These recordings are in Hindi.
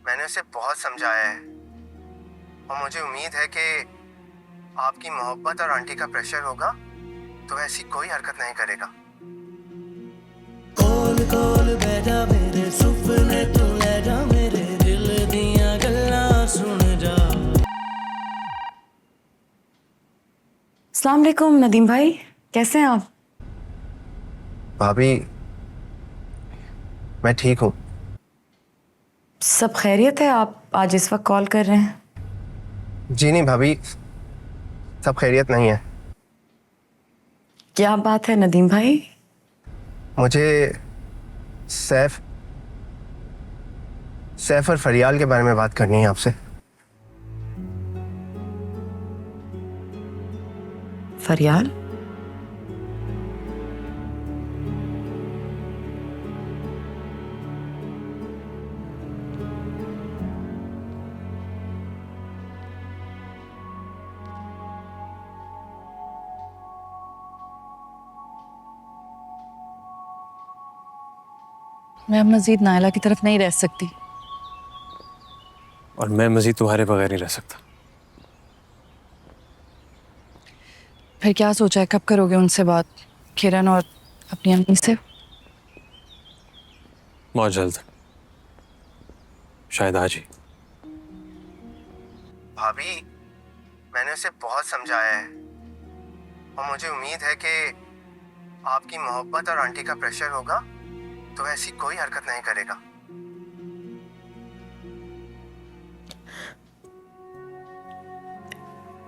मैंने उसे बहुत समझाया है और मुझे उम्मीद है कि आपकी मोहब्बत और आंटी का प्रेशर होगा तो ऐसी कोई हरकत नहीं करेगा। कोल कोल बैठा मेरे सुपने तू ले जा, मेरे दिल दियां गल्लां सुन जा। अस्सलाम वालेकुम नदीम भाई, कैसे हैं आप? भाभी, मैं ठीक हूँ। सब खैरियत है? आप आज इस वक्त कॉल कर रहे हैं? जी नहीं भाभी, सब खैरियत नहीं है। क्या बात है नदीम भाई? मुझे सैफ सैफ और फरियाल के बारे में बात करनी है आपसे। फरियाल? मैं अब मजीद नायला की तरफ नहीं रह सकती। और मैं मजीद तुम्हारे बगैर नहीं रह सकता। फिर क्या सोचा है, कब करोगे उनसे बात, किरण और अपनी अम्मी से? बहुत जल्द, शायद आज ही। भाभी, मैंने उसे बहुत समझाया है और मुझे उम्मीद है कि आपकी मोहब्बत और आंटी का प्रेशर होगा तो ऐसी कोई हरकत नहीं करेगा।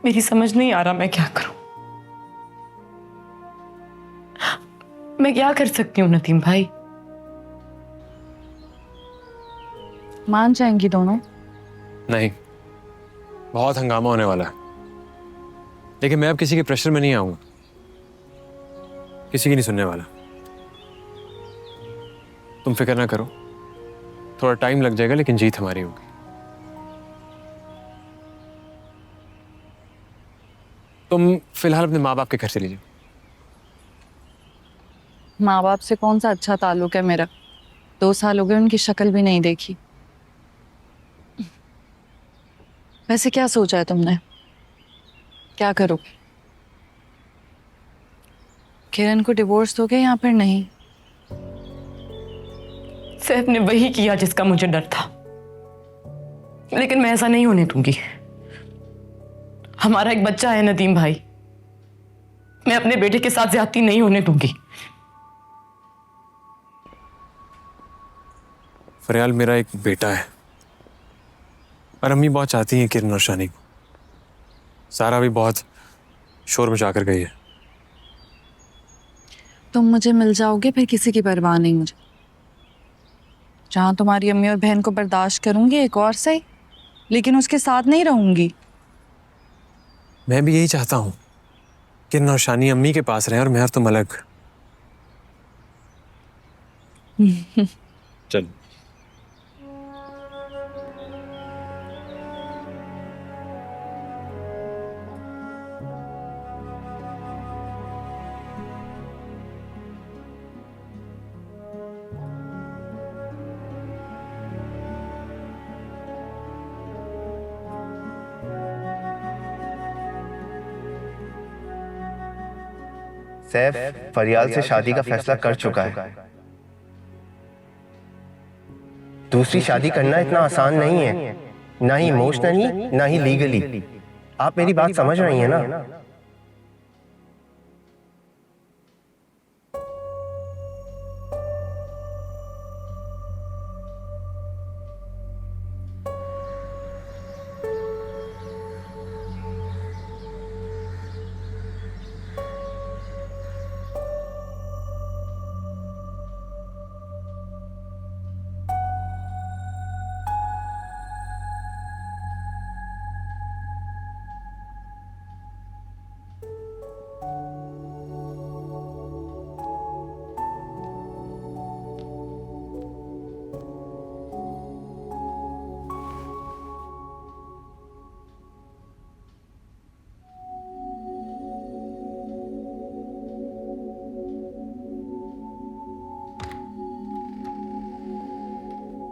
मेरी समझ नहीं आ रहा मैं क्या करूं। मैं क्या कर सकती हूँ नदीम भाई? मान जाएंगी दोनों? नहीं, बहुत हंगामा होने वाला है, लेकिन मैं अब किसी के प्रेशर में नहीं आऊंगा, किसी की नहीं सुनने वाला। तुम फिक्र ना करो, थोड़ा टाइम लग जाएगा लेकिन जीत हमारी होगी। तुम फिलहाल अपने माँ बाप के घर चली जाओ। माँ बाप से कौन सा अच्छा ताल्लुक है मेरा? 2 साल हो गए उनकी शक्ल भी नहीं देखी। वैसे क्या सोचा है तुमने, क्या करोगे? किरण को डिवोर्स दोगे या फिर नहीं? सैफ ने वही किया जिसका मुझे डर था, लेकिन मैं ऐसा नहीं होने दूंगी। हमारा एक बच्चा है नदीम भाई, मैं अपने बेटे के साथ ज्यादती नहीं होने दूंगी। फरियाल, मेरा एक बेटा है और अम्मी बहुत चाहती हैं किरण और शानी को। सारा भी बहुत शोर मचा कर गई है। तुम मुझे मिल जाओगे, फिर किसी की परवाह नहीं मुझे। जहां तुम्हारी अम्मी और बहन को बर्दाश्त करूंगी एक और सही, लेकिन उसके साथ नहीं रहूंगी। मैं भी यही चाहता हूँ, किरण और शानी अम्मी के पास रहे और मैं और तुम अलग। चल। सैफ फरियाल से शादी का फैसला कर चुका है। दूसरी शादी करना इतना आसान नहीं है, ना ही इमोशनली ना ही लीगली। आप मेरी बात समझ रही हैं ना?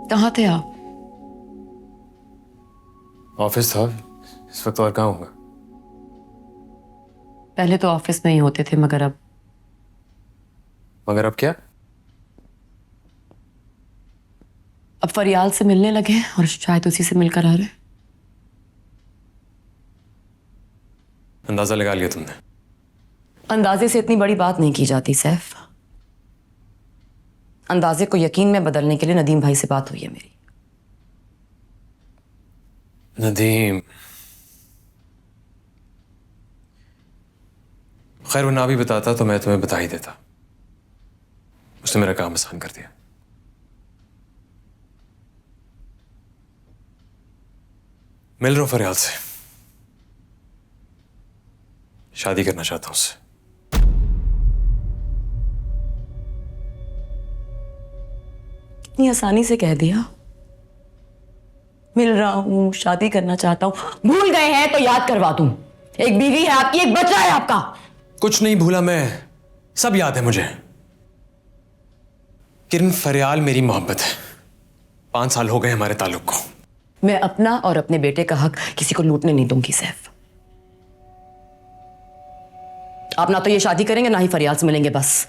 कहाँ थे आप? ऑफिस था, इस वक्त और कहाँ होगा? पहले तो ऑफिस में ही होते थे, मगर अब क्या? अब फरियाल से मिलने लगे हैं और शायद उसी से मिलकर आ रहे हैं। अंदाजा लगा लिया तुमने? अंदाजे से इतनी बड़ी बात नहीं की जाती सैफ। अंदाजे को यकीन में बदलने के लिए नदीम भाई से बात हुई है मेरी। नदीम, खैर वो ना भी बताता तो मैं तुम्हें बता ही देता। उसने मेरा काम आसान कर दिया। मिल रहा हूं फरियाल से, शादी करना चाहता हूं उससे। इतनी आसानी से कह दिया। मिल रहा हूं, शादी करना चाहता हूं। भूल गए हैं तो याद करवा दूं। एक बीवी है आपकी, एक बच्चा है आपका। कुछ नहीं भूला मैं, सब याद है मुझे। किरण फरियाल मेरी मोहब्बत है। 5 साल हो गए हमारे ताल्लुक को। मैं अपना और अपने बेटे का हक किसी को लूटने नहीं दूंगी सैफ। आप ना तो ये शादी करेंगे ना ही फरियाल से मिलेंगे बस।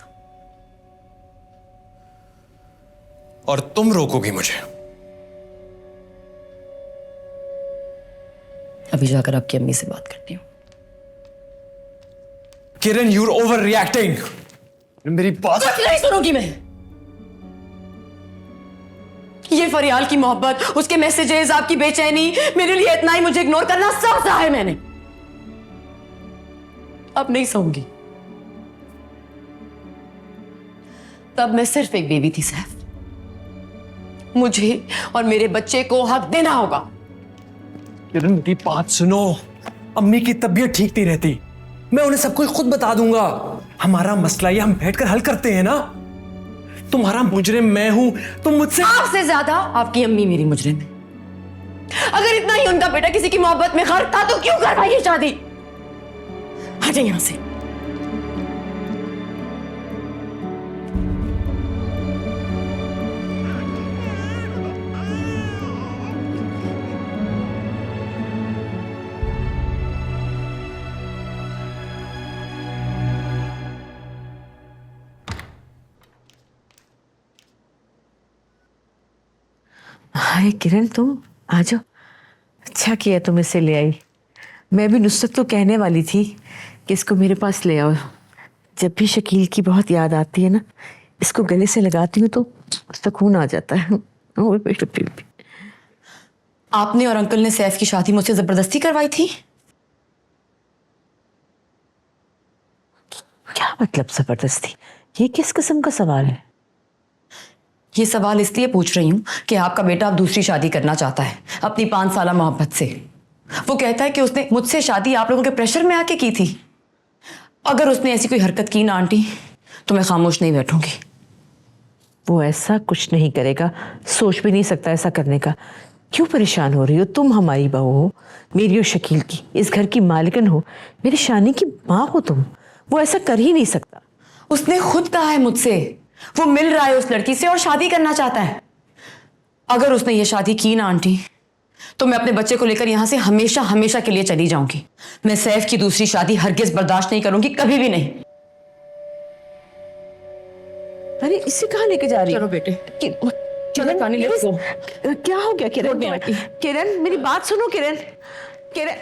और तुम रोकोगी मुझे? अभी जाकर आपकी अम्मी से बात करती हूँ। किरण, you're overreacting। मेरी बात कुछ नहीं सुनूंगी मैं। ये फरियाल की मोहब्बत, उसके मैसेजेस, आपकी बेचैनी, मेरे लिए इतना ही मुझे इग्नोर करना सब सहा है मैंने। अब नहीं सहूंगी। तब मैं सिर्फ एक बेबी थी सैफ। मुझे और मेरे बच्चे को हक देना होगा। किरण मेरी बात सुनो। अम्मी की तबीयत ठीक नहीं रहती, मैं उन्हें सब कुछ खुद बता दूंगा। हमारा मसला ये हम बैठकर हल करते हैं ना। तुम्हारा मुजरिम मैं हूं, तुम मुझसे। आपसे ज्यादा आपकी अम्मी मेरी मुजरिम है। अगर इतना ही उनका बेटा किसी की मोहब्बत में गर्क था तो क्यों करवाई ये शादी? आ जाए यहां से। हाय किरण, तुम आ जाओ। अच्छा किया तुम इसे ले आई। मैं भी नुसरत को कहने वाली थी कि इसको मेरे पास ले आओ। जब भी शकील की बहुत याद आती है ना, इसको गले से लगाती हूँ तो सुकून आ जाता है। और भी। आपने और अंकल ने सैफ की शादी मुझसे जबरदस्ती करवाई थी? क्या मतलब जबरदस्ती? ये किस किस्म का सवाल है? ये सवाल इसलिए पूछ रही हूं कि आपका बेटा अब दूसरी शादी करना चाहता है अपनी 5 साल मोहब्बत से। वो कहता है कि उसने मुझसे शादी आप लोगों के प्रेशर में आके की थी। अगर उसने ऐसी कोई हरकत की ना आंटी, तो मैं खामोश नहीं बैठूंगी। वो ऐसा कुछ नहीं करेगा, सोच भी नहीं सकता ऐसा करने का। क्यों परेशान हो रही हो? तुम हमारी बहू हो, मेरी और शकील की, इस घर की मालिकन हो, मेरी शानी की माँ हो तुम। वो ऐसा कर ही नहीं सकता। उसने खुद कहा है मुझसे, वो मिल रहा है उस लड़की से और शादी करना चाहता है। अगर उसने ये शादी की ना आंटी, तो मैं अपने बच्चे को लेकर यहां से हमेशा हमेशा के लिए चली जाऊंगी। मैं सैफ की दूसरी शादी हरगिज बर्दाश्त नहीं करूंगी, कभी भी नहीं। अरे इसे कहाँ लेके जा रही हो? चलो बेटे, किरण, पानी ले लो। क्या हो गया किरण? रोड में आती। किरण मेरी बात सुनो। किरण, किरण।